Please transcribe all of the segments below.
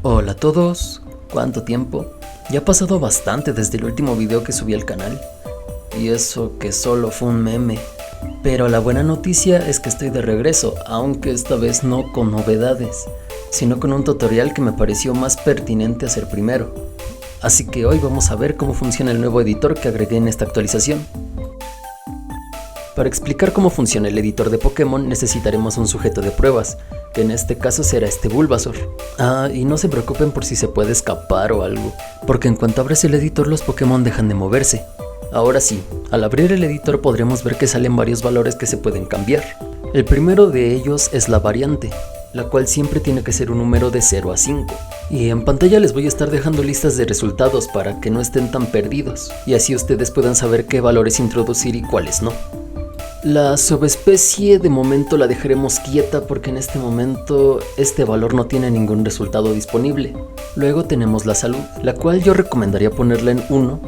Hola a todos, ¿cuánto tiempo? Ya ha pasado bastante desde el último video que subí al canal. Y eso que solo fue un meme. Pero la buena noticia es que estoy de regreso, aunque esta vez no con novedades, sino con un tutorial que me pareció más pertinente hacer primero. Así que hoy vamos a ver cómo funciona el nuevo editor que agregué en esta actualización. Para explicar cómo funciona el editor de Pokémon necesitaremos un sujeto de pruebas, que en este caso será este Bulbasaur. Y no se preocupen por si se puede escapar o algo, porque en cuanto abres el editor los Pokémon dejan de moverse. Ahora sí, al abrir el editor podremos ver que salen varios valores que se pueden cambiar. El primero de ellos es la variante, la cual siempre tiene que ser un número de 0 a 5. Y en pantalla les voy a estar dejando listas de resultados para que no estén tan perdidos, y así ustedes puedan saber qué valores introducir y cuáles no. La subespecie de momento la dejaremos quieta porque en este momento este valor no tiene ningún resultado disponible. Luego tenemos la salud, la cual yo recomendaría ponerla en 1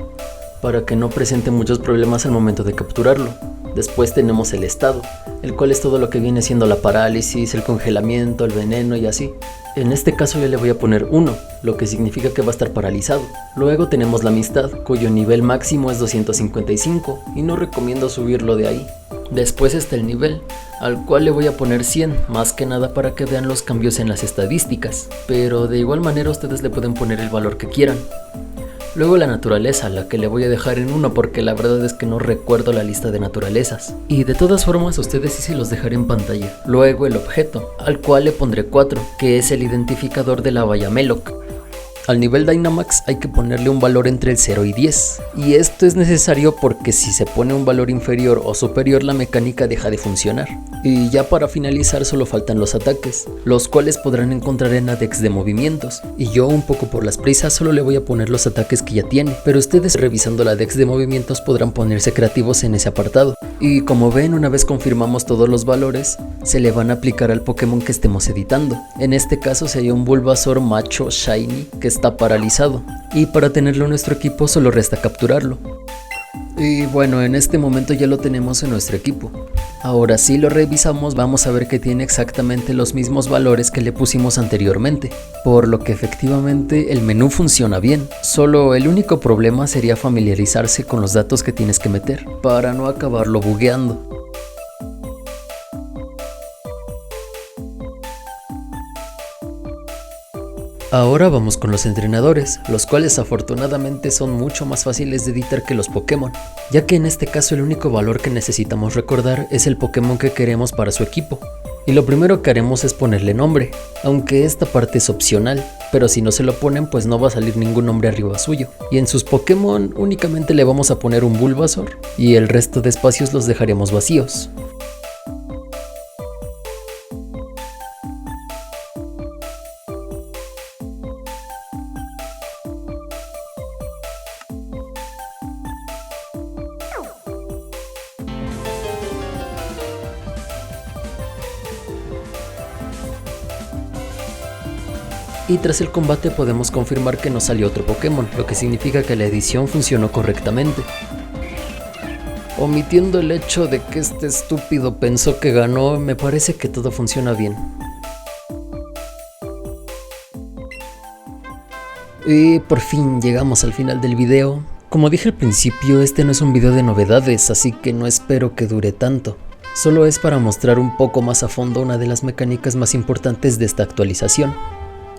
para que no presente muchos problemas al momento de capturarlo. Después tenemos el estado, el cual es todo lo que viene siendo la parálisis, el congelamiento, el veneno y así. En este caso yo le voy a poner 1, lo que significa que va a estar paralizado. Luego tenemos la amistad, cuyo nivel máximo es 255 y no recomiendo subirlo de ahí. Después está el nivel, al cual le voy a poner 100, más que nada para que vean los cambios en las estadísticas, pero de igual manera ustedes le pueden poner el valor que quieran. Luego la naturaleza, la que le voy a dejar en 1 porque la verdad es que no recuerdo la lista de naturalezas. Y de todas formas ustedes sí se los dejaré en pantalla. Luego el objeto, al cual le pondré 4, que es el identificador de la valla Meloc. Al nivel Dynamax hay que ponerle un valor entre el 0 y 10, y esto es necesario porque si se pone un valor inferior o superior la mecánica deja de funcionar. Y ya para finalizar solo faltan los ataques, los cuales podrán encontrar en la Dex de movimientos, y yo un poco por las prisas solo le voy a poner los ataques que ya tiene, pero ustedes revisando la Dex de movimientos podrán ponerse creativos en ese apartado. Y como ven, una vez confirmamos todos los valores, se le van a aplicar al Pokémon que estemos editando. En este caso sería un Bulbasaur macho Shiny que está paralizado, y para tenerlo en nuestro equipo solo resta capturarlo. Y bueno, en este momento ya lo tenemos en nuestro equipo. Ahora si lo revisamos vamos a ver que tiene exactamente los mismos valores que le pusimos anteriormente, por lo que efectivamente el menú funciona bien. Solo el único problema sería familiarizarse con los datos que tienes que meter, para no acabarlo bugueando. Ahora vamos con los entrenadores, los cuales afortunadamente son mucho más fáciles de editar que los Pokémon, ya que en este caso el único valor que necesitamos recordar es el Pokémon que queremos para su equipo. Y lo primero que haremos es ponerle nombre, aunque esta parte es opcional, pero si no se lo ponen pues no va a salir ningún nombre arriba suyo. Y en sus Pokémon únicamente le vamos a poner un Bulbasaur y el resto de espacios los dejaremos vacíos. Y tras el combate podemos confirmar que nos salió otro Pokémon, lo que significa que la edición funcionó correctamente. Omitiendo el hecho de que este estúpido pensó que ganó, me parece que todo funciona bien. Y por fin llegamos al final del video. Como dije al principio, este no es un video de novedades, así que no espero que dure tanto. Solo es para mostrar un poco más a fondo una de las mecánicas más importantes de esta actualización.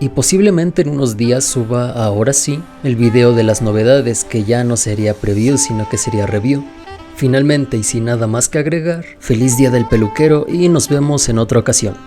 Y posiblemente en unos días suba, ahora sí, el video de las novedades, que ya no sería preview sino que sería review. Finalmente y sin nada más que agregar, feliz día del peluquero y nos vemos en otra ocasión.